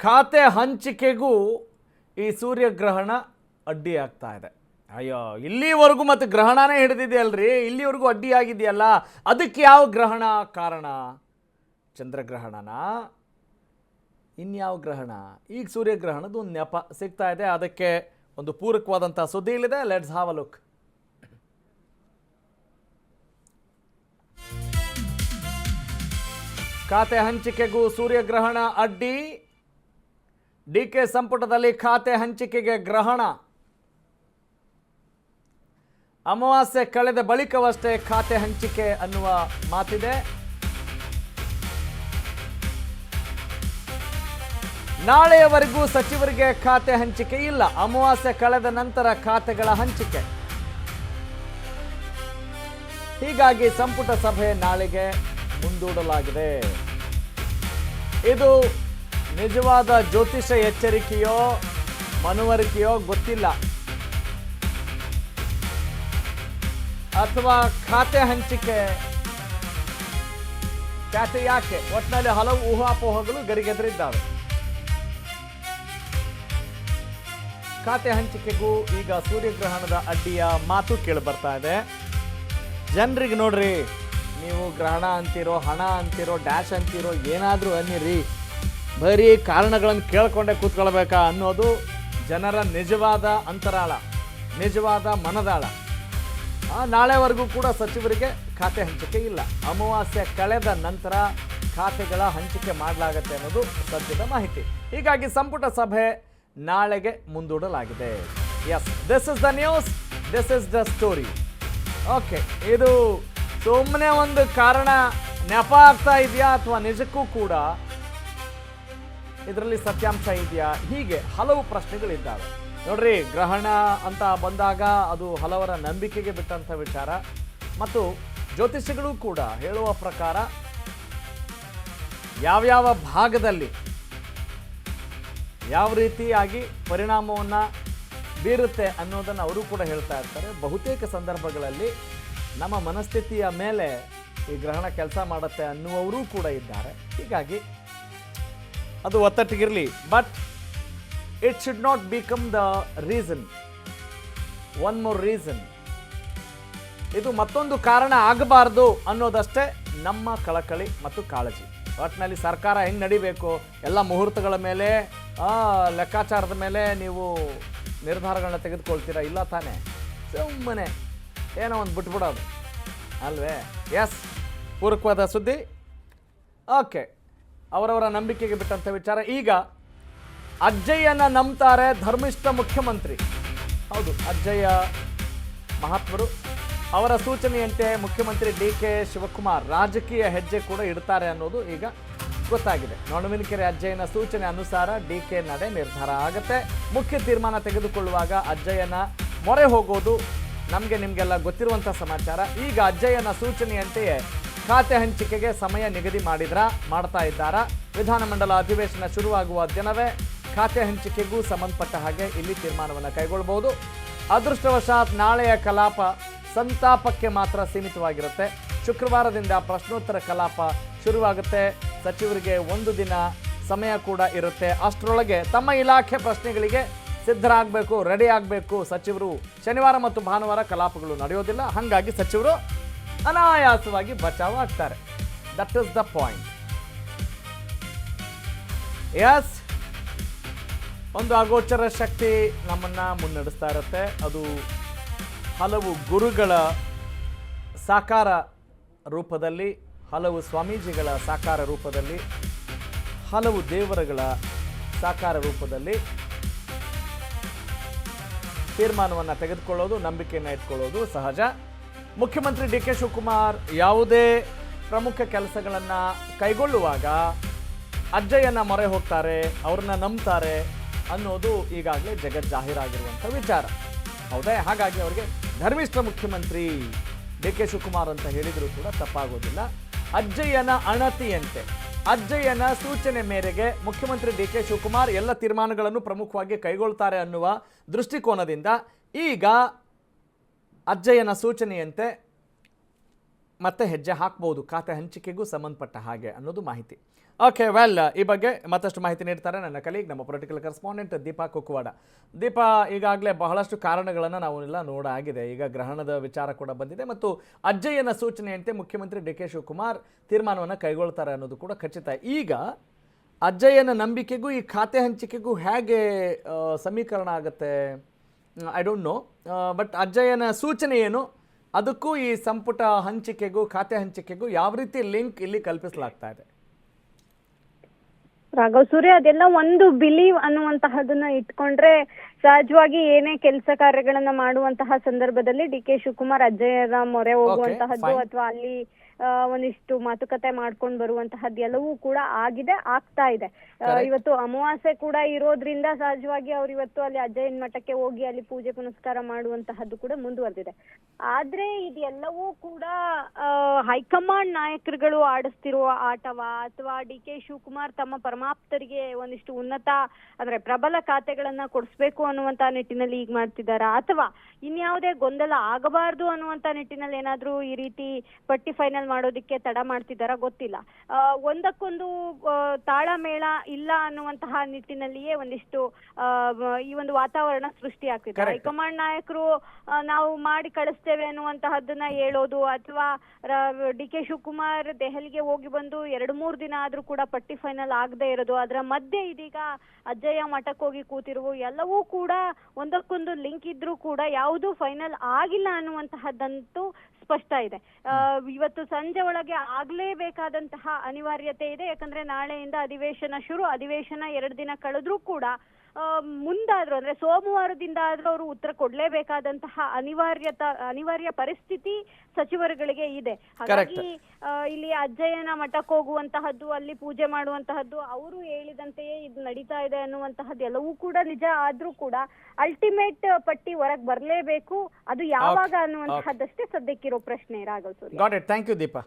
ಖಾತೆ ಹಂಚಿಕೆಗೂ ಈ ಸೂರ್ಯಗ್ರಹಣ ಅಡ್ಡಿ ಆಗ್ತಾ ಇದೆ. ಅಯ್ಯೋ, ಇಲ್ಲಿವರೆಗೂ ಮತ್ತೆ ಗ್ರಹಣನೇ ಹಿಡಿದಿದೆಯಲ್ರಿ, ಇಲ್ಲಿವರೆಗೂ ಅಡ್ಡಿ ಆಗಿದೆಯಲ್ಲ, ಅದಕ್ಕೆ ಯಾವ ಗ್ರಹಣ ಕಾರಣ? ಚಂದ್ರಗ್ರಹಣನ? ಇನ್ಯಾವ ಗ್ರಹಣ? ಈಗ ಸೂರ್ಯಗ್ರಹಣದ ಒಂದು ನೆಪ ಸಿಗ್ತಾ ಇದೆ. ಅದಕ್ಕೆ ಒಂದು ಪೂರಕವಾದಂಥ ಸುದ್ದಿ ಇಲ್ಲಿದೆ. Let's have a look. ಖಾತೆ ಹಂಚಿಕೆಗೂ ಸೂರ್ಯಗ್ರಹಣ ಅಡ್ಡಿ. ಡಿಕೆ ಸಂಪುಟದಲ್ಲಿ ಖಾತೆ ಹಂಚಿಕೆಗೆ ಗ್ರಹಣ. ಅಮಾವಾಸ್ಯೆ ಕಳೆದ ಬಳಿಕವಷ್ಟೇ ಖಾತೆ ಹಂಚಿಕೆ ಅನ್ನುವ ಮಾತಿದೆ. ನಾಳೆಯವರೆಗೂ ಸಚಿವರಿಗೆ ಖಾತೆ ಹಂಚಿಕೆ ಇಲ್ಲ. ಅಮಾವಾಸ್ಯೆ ಕಳೆದ ನಂತರ ಖಾತೆಗಳ ಹಂಚಿಕೆ. ಹೀಗಾಗಿ ಸಂಪುಟ ಸಭೆ ನಾಳೆಗೆ ಮುಂದೂಡಲಾಗಿದೆ. ಇದು ನಿಜವಾದ ಜ್ಯೋತಿಷ ಎಚ್ಚರಿಕೆಯೋ ಮನವರಿಕೆಯೋ ಗೊತ್ತಿಲ್ಲ, ಅಥವಾ ಖಾತೆ ಹಂಚಿಕೆ ಯಾಕೆ? ಒಟ್ಟಿನಲ್ಲಿ ಹಲವು ಊಹಾಪೋಹಗಳು ಗರಿಗೆದರಿದ್ದಾವೆ. ಖಾತೆ ಹಂಚಿಕೆಗೂ ಈಗ ಸೂರ್ಯಗ್ರಹಣದ ಅಡ್ಡಿಯ ಮಾತು ಕೇಳಿ ಬರ್ತಾ ಇದೆ. ಜನರಿಗೆ ನೋಡ್ರಿ, ನೀವು ಗ್ರಹಣ ಅಂತೀರೋ, ಹಣ ಅಂತೀರೋ, ಡ್ಯಾಶ್ ಅಂತೀರೋ, ಏನಾದರೂ ಅನ್ನಿರಿ, ಬರೀ ಕಾರಣಗಳನ್ನು ಕೇಳ್ಕೊಂಡೇ ಕೂತ್ಕೊಳ್ಬೇಕಾ ಅನ್ನೋದು ಜನರ ನಿಜವಾದ ಅಂತರಾಳ, ನಿಜವಾದ ಮನದಾಳ. ನಾಳೆವರೆಗೂ ಕೂಡ ಸಚಿವರಿಗೆ ಖಾತೆ ಹಂಚಿಕೆ ಇಲ್ಲ. ಅಮಾವಾಸ್ಯೆ ಕಳೆದ ನಂತರ ಖಾತೆಗಳ ಹಂಚಿಕೆ ಮಾಡಲಾಗುತ್ತೆ ಅನ್ನೋದು ಸದ್ಯದ ಮಾಹಿತಿ. ಹೀಗಾಗಿ ಸಂಪುಟ ಸಭೆ ನಾಳೆಗೆ ಮುಂದೂಡಲಾಗಿದೆ. Yes, this is the news, this is the story. Okay, ಇದು ಸುಮ್ಮನೆ ಒಂದು ಕಾರಣ ನೆಪ ಆಗ್ತಾ ಇದೆಯಾ ಅಥವಾ ನಿಜಕ್ಕೂ ಕೂಡ ಇದರಲ್ಲಿ ಸತ್ಯಾಂಶ ಇದೆಯಾ? ಹೀಗೆ ಹಲವು ಪ್ರಶ್ನೆಗಳಿದ್ದಾವೆ. ನೋಡ್ರಿ, ಗ್ರಹಣ ಅಂತ ಬಂದಾಗ ಅದು ಹಲವರ ನಂಬಿಕೆಗೆ ಬಿಟ್ಟಂಥ ವಿಚಾರ. ಮತ್ತು ಜ್ಯೋತಿಷಿಗಳು ಕೂಡ ಹೇಳುವ ಪ್ರಕಾರ ಯಾವ್ಯಾವ ಭಾಗದಲ್ಲಿ ಯಾವ ರೀತಿಯಾಗಿ ಪರಿಣಾಮವನ್ನು ಬೀರುತ್ತೆ ಅನ್ನೋದನ್ನು ಅವರು ಕೂಡ ಹೇಳ್ತಾ ಇರ್ತಾರೆ. ಬಹುತೇಕ ಸಂದರ್ಭಗಳಲ್ಲಿ ನಮ್ಮ ಮನಸ್ಥಿತಿಯ ಮೇಲೆ ಈ ಗ್ರಹಣ ಕೆಲಸ ಮಾಡುತ್ತೆ ಅನ್ನುವವರು ಕೂಡ ಇದ್ದಾರೆ. ಹೀಗಾಗಿ ಅದು ಒತ್ತಟ್ಟಿಗಿರಲಿ, but it should not become the reason, one more reason. ಇದು ಮತ್ತೊಂದು ಕಾರಣ ಆಗಬಾರ್ದು ಅನ್ನೋದಷ್ಟೇ ನಮ್ಮ ಕಳಕಳಿ ಮತ್ತು ಕಾಳಜಿ. ಒಟ್ಟಿನಲ್ಲಿ ಸರ್ಕಾರ ಹೆಂಗೆ ನಡಿಬೇಕು, ಎಲ್ಲ ಮುಹೂರ್ತಗಳ ಮೇಲೆ, ಲೆಕ್ಕಾಚಾರದ ಮೇಲೆ ನೀವು ನಿರ್ಧಾರಗಳನ್ನ ತೆಗೆದುಕೊಳ್ತೀರಾ? ಇಲ್ಲ ತಾನೇ, ಸುಮ್ಮನೆ ಏನೋ ಒಂದು ಬಿಟ್ಬಿಡೋದು ಅಲ್ವೇ? ಎಸ್, ಪೂರಕವಾದ ಸುದ್ದಿ. ಓಕೆ, ಅವರವರ ನಂಬಿಕೆಗೆ ಬಿಟ್ಟಂಥ ವಿಚಾರ. ಈಗ ಅಜ್ಜಯ್ಯನ ನಂಬ್ತಾರೆ ಧರ್ಮಿಷ್ಠ ಮುಖ್ಯಮಂತ್ರಿ. ಹೌದು, ಅಜ್ಜಯ್ಯ ಮಹಾತ್ಮರು. ಅವರ ಸೂಚನೆಯಂತೆ ಮುಖ್ಯಮಂತ್ರಿ ಡಿಕೆ ಶಿವಕುಮಾರ್ ರಾಜಕೀಯ ಹೆಜ್ಜೆ ಕೂಡ ಇಡ್ತಾರೆ ಅನ್ನೋದು ಈಗ ಗೊತ್ತಾಗಿದೆ. ನೊಣವಿನಕೆರೆ ಅಜ್ಜಯ್ಯನ ಸೂಚನೆ ಅನುಸಾರ ಡಿಕೆ ನಡೆ ನಿರ್ಧಾರ ಆಗುತ್ತೆ. ಮುಖ್ಯ ತೀರ್ಮಾನ ತೆಗೆದುಕೊಳ್ಳುವಾಗ ಅಜ್ಜಯ್ಯನ ಮೊರೆ ಹೋಗೋದು ನಮಗೆ ನಿಮಗೆಲ್ಲ ಗೊತ್ತಿರುವಂಥ ಸಮಾಚಾರ. ಈಗ ಅಜ್ಜಯ್ಯನ ಸೂಚನೆಯಂತೆಯೇ ಖಾತೆ ಹಂಚಿಕೆಗೆ ಸಮಯ ನಿಗದಿ ಮಾಡ್ತಾ ಇದ್ದಾರಾ? ವಿಧಾನಮಂಡಲ ಅಧಿವೇಶನ ಶುರುವಾಗುವ ದಿನವೇ ಖಾತೆ ಹಂಚಿಕೆಗೂ ಸಂಬಂಧಪಟ್ಟ ಹಾಗೆ ಇಲ್ಲಿ ತೀರ್ಮಾನವನ್ನು ಕೈಗೊಳ್ಳಬಹುದು. ಅದೃಷ್ಟವಶಾತ್ ನಾಳೆಯ ಕಲಾಪ ಸಂತಾಪಕ್ಕೆ ಮಾತ್ರ ಸೀಮಿತವಾಗಿರುತ್ತೆ. ಶುಕ್ರವಾರದಿಂದ ಪ್ರಶ್ನೋತ್ತರ ಕಲಾಪ ಶುರುವಾಗುತ್ತೆ. ಸಚಿವರಿಗೆ ಒಂದು ದಿನ ಸಮಯ ಕೂಡ ಇರುತ್ತೆ. ಅಷ್ಟರೊಳಗೆ ತಮ್ಮ ಇಲಾಖೆ ಪ್ರಶ್ನೆಗಳಿಗೆ ಸಿದ್ಧರಾಗಬೇಕು, ರೆಡಿ ಆಗಬೇಕು ಸಚಿವರು. ಶನಿವಾರ ಮತ್ತು ಭಾನುವಾರ ಕಲಾಪಗಳು ನಡೆಯೋದಿಲ್ಲ. ಹಾಗಾಗಿ ಸಚಿವರು ಅನಾಯಾಸವಾಗಿ ಬಚಾವ್ ಆಗ್ತಾರೆ. That is the point. Yes, ಒಂದು ಅಗೋಚರ ಶಕ್ತಿ ನಮ್ಮನ್ನು ಮುನ್ನಡೆಸ್ತಾ ಇರುತ್ತೆ. ಅದು ಹಲವು ಗುರುಗಳ ಸಾಕಾರ ರೂಪದಲ್ಲಿ, ಹಲವು ಸ್ವಾಮೀಜಿಗಳ ಸಾಕಾರ ರೂಪದಲ್ಲಿ, ಹಲವು ದೇವರುಗಳ ಸಾಕಾರ ರೂಪದಲ್ಲಿ ತೀರ್ಮಾನವನ್ನು ತೆಗೆದುಕೊಳ್ಳೋದು, ನಂಬಿಕೆಯನ್ನು ಇಟ್ಕೊಳ್ಳೋದು ಸಹಜ. ಮುಖ್ಯಮಂತ್ರಿ ಡಿ ಕೆ ಶಿವಕುಮಾರ್ ಯಾವುದೇ ಪ್ರಮುಖ ಕೆಲಸಗಳನ್ನು ಕೈಗೊಳ್ಳುವಾಗ ಅಜ್ಜಯ್ಯನ ಮೊರೆ ಹೋಗ್ತಾರೆ, ಅವ್ರನ್ನ ನಂಬ್ತಾರೆ ಅನ್ನೋದು ಈಗಾಗಲೇ ಜಗಜ್ಜಾಹೀರಾಗಿರುವಂಥ ವಿಚಾರ. ಹೌದೇ? ಹಾಗಾಗಿ ಅವರಿಗೆ ಧರ್ಮಿಷ್ಠ ಮುಖ್ಯಮಂತ್ರಿ ಡಿ ಕೆ ಶಿವಕುಮಾರ್ ಅಂತ ಹೇಳಿದರೂ ಕೂಡ ತಪ್ಪಾಗೋದಿಲ್ಲ. ಅಜ್ಜಯ್ಯನ ಅಣತಿಯಂತೆ, ಅಜ್ಜಯ್ಯನ ಸೂಚನೆ ಮೇರೆಗೆ ಮುಖ್ಯಮಂತ್ರಿ ಡಿ ಕೆ ಶಿವಕುಮಾರ್ ಎಲ್ಲ ತೀರ್ಮಾನಗಳನ್ನು ಪ್ರಮುಖವಾಗಿ ಕೈಗೊಳ್ತಾರೆ ಅನ್ನುವ ದೃಷ್ಟಿಕೋನದಿಂದ ಈಗ ಅಜ್ಜಯ್ಯನ ಸೂಚನೆಯಂತೆ ಮತ್ತೆ ಹೆಜ್ಜೆ ಹಾಕಬಹುದು ಖಾತೆ ಹಂಚಿಕೆಗೂ ಸಂಬಂಧಪಟ್ಟ ಹಾಗೆ ಅನ್ನೋದು ಮಾಹಿತಿ. ಓಕೆ ವೆಲ್, ಈ ಬಗ್ಗೆ ಮತ್ತಷ್ಟು ಮಾಹಿತಿ ನೀಡ್ತಾರೆ ನನ್ನ ಕಲೀಗ್, ನಮ್ಮ ಪೊಲಿಟಿಕಲ್ ಕರೆಸ್ಪಾಂಡೆಂಟ್ ದೀಪಾ ಕುಕ್ವಾಡ. ದೀಪಾ, ಈಗಾಗಲೇ ಬಹಳಷ್ಟು ಕಾರಣಗಳನ್ನು ನಾವು ಎಲ್ಲ ನೋಡಾಗಿದೆ. ಈಗ ಗ್ರಹಣದ ವಿಚಾರ ಕೂಡ ಬಂದಿದೆ ಮತ್ತು ಅಜ್ಜಯ್ಯನ ಸೂಚನೆಯಂತೆ ಮುಖ್ಯಮಂತ್ರಿ ಡಿ ಕೆ ಶಿವಕುಮಾರ್ ತೀರ್ಮಾನವನ್ನು ಕೈಗೊಳ್ತಾರೆ ಅನ್ನೋದು ಕೂಡ ಖಚಿತ. ಈಗ ಅಜ್ಜಯ್ಯನ ನಂಬಿಕೆಗೂ ಈ ಖಾತೆ ಹಂಚಿಕೆಗೂ ಹೇಗೆ ಸಮೀಕರಣ ಆಗುತ್ತೆ? ಐ ಡೋಂಟ್ ನೋ, ಬಟ್ ಅಜ್ಜಯ್ಯನ ಸೂಚನೆ ಏನು, ಅದಕ್ಕೂ ಈ ಸಂಪುಟ ಹಂಚಿಕೆಗೂ ಖಾತೆ ಹಂಚಿಕೆಗೂ ಯಾವ ರೀತಿ ಲಿಂಕ್ ಇಲ್ಲಿ ಕಲ್ಪಿಸಲಾಗ್ತಾ ಇದೆ? ರಾಘವ್ ಸೂರ್ಯ, ಅದೆಲ್ಲ ಒಂದು ಬಿಲೀವ್ ಅನ್ನುವಂತಹದನ್ನ ಇಟ್ಕೊಂಡ್ರೆ ಸಹಜವಾಗಿ ಏನೇ ಕೆಲಸ ಕಾರ್ಯಗಳನ್ನ ಮಾಡುವಂತಹ ಸಂದರ್ಭದಲ್ಲಿ ಡಿ ಕೆ ಶಿವಕುಮಾರ್ ಅಜ್ಜಯ್ಯರ ಮೊರೆ ಹೋಗುವಂತಹದ್ದು ಅಥವಾ ಅಲ್ಲಿ ಒಂದಿಷ್ಟು ಮಾತುಕತೆ ಮಾಡ್ಕೊಂಡು ಬರುವಂತಹದ್ದು ಎಲ್ಲವೂ ಕೂಡ ಆಗ್ತಾ ಇದೆ. ಇವತ್ತು ಅಮಾವಾಸ್ಯೆ ಕೂಡ ಇರೋದ್ರಿಂದ ಸಹಜವಾಗಿ ಅವ್ರು ಇವತ್ತು ಅಲ್ಲಿ ಅಜ್ಜಯ್ಯನ ಮಠಕ್ಕೆ ಹೋಗಿ ಅಲ್ಲಿ ಪೂಜೆ ಪುನಸ್ಕಾರ ಮಾಡುವಂತಹದ್ದು ಕೂಡ ಮುಂದುವರೆದಿದೆ. ಆದ್ರೆ ಇದೆಲ್ಲವೂ ಕೂಡ ಹೈಕಮಾಂಡ್ ನಾಯಕರುಗಳು ಆಡಿಸ್ತಿರುವ ಆಟವಾ ಅಥವಾ ಡಿ ಕೆ ಶಿವಕುಮಾರ್ ತಮ್ಮ ಪರಮಾಪ್ತರಿಗೆ ಒಂದಿಷ್ಟು ಉನ್ನತ ಅಂದ್ರೆ ಪ್ರಬಲ ಖಾತೆಗಳನ್ನ ಕೊಡಿಸ್ಬೇಕು ಅನ್ನುವಂತ ನಿಟ್ಟಿನಲ್ಲಿ ಈಗ ಮಾಡ್ತಿದ್ದಾರಾ, ಅಥವಾ ಇನ್ಯಾವುದೇ ಗೊಂದಲ ಆಗಬಾರ್ದು ಅನ್ನುವಂತ ನಿಟ್ಟಿನಲ್ಲಿ ಏನಾದ್ರೂ ಈ ರೀತಿ ಪಟ್ಟಿ ಫೈನಲ್ ಮಾಡೋದಿಕ್ಕೆ ತಡ ಮಾಡ್ತಿದ್ದಾರಾ ಗೊತ್ತಿಲ್ಲ. ಒಂದಕ್ಕೊಂದು ತಾಳಮೇಳ ಇಲ್ಲ ಅನ್ನುವಂತಹ ನಿಟ್ಟಿನಲ್ಲಿಯೇ ಒಂದಿಷ್ಟು ಈ ಒಂದು ವಾತಾವರಣ ಸೃಷ್ಟಿ ಆಗ್ತಿದೆ. ಹೈಕಮಾಂಡ್ ನಾಯಕರು ನಾವು ಮಾಡಿ ಕಳಿಸ್ತೇವೆ ಅನ್ನುವಂತಹದ್ದನ್ನ ಹೇಳೋದು, ಅಥವಾ ಡಿ ಕೆ ಶಿವಕುಮಾರ್ ದೆಹಲಿಗೆ ಹೋಗಿ ಬಂದು 2-3 ದಿನ ಆದ್ರೂ ಕೂಡ ಪಟ್ಟಿ ಫೈನಲ್ ಆಗದೆ ಇರೋದು, ಅದರ ಮಧ್ಯೆ ಇದೀಗ ಅಜ್ಜಯ್ಯ ಮಠಕ್ಕೆ ಹೋಗಿ ಕೂತಿರುವ ಎಲ್ಲವೂ ಕೂಡ ಒಂದಕ್ಕೊಂದು ಲಿಂಕ್ ಇದ್ರೂ ಕೂಡ ಯಾವುದು ಫೈನಲ್ ಆಗಿಲ್ಲ ಅನ್ನುವಂತಹದ್ದಂತೂ ಸ್ಪಷ್ಟ ಇದೆ. ಇವತ್ತು ಸಂಜೆ ಒಳಗೆ ಆಗ್ಲೇಬೇಕಾದಂತಹ ಅನಿವಾರ್ಯತೆ ಇದೆ. ಯಾಕಂದ್ರೆ ನಾಳೆಯಿಂದ ಅಧಿವೇಶನ 2 ದಿನ ಕಳೆದ್ರೂ ಕೂಡ ಮುಂದಾದ್ರೂ ಅಂದ್ರೆ ಸೋಮವಾರದಿಂದ ಆದ್ರೂ ಅವರು ಉತ್ತರ ಕೊಡ್ಲೇಬೇಕಾದಂತಹ ಅನಿವಾರ್ಯ ಪರಿಸ್ಥಿತಿ ಸಚಿವರುಗಳಿಗೆ ಇದೆ. ಹಾಗಾಗಿ ಇಲ್ಲಿ ಅಜ್ಜಯ್ಯನ ಮಠಕ್ಕೆ ಹೋಗುವಂತಹದ್ದು, ಅಲ್ಲಿ ಪೂಜೆ ಮಾಡುವಂತಹದ್ದು ಅವರು ಹೇಳಿದಂತೆಯೇ ಇದು ನಡೀತಾ ಇದೆ ಅನ್ನುವಂತಹದ್ದು ಎಲ್ಲವೂ ಕೂಡ ನಿಜ. ಆದ್ರೂ ಕೂಡ ಅಲ್ಟಿಮೇಟ್ ಪಟ್ಟಿ ಹೊರಗೆ ಬರ್ಲೇಬೇಕು. ಅದು ಯಾವಾಗ ಅನ್ನುವಂತಹದ್ದಷ್ಟೇ ಸದ್ಯಕ್ಕಿರೋ ಪ್ರಶ್ನೆ. Raghav Surya. Got it. Thank you Deepa.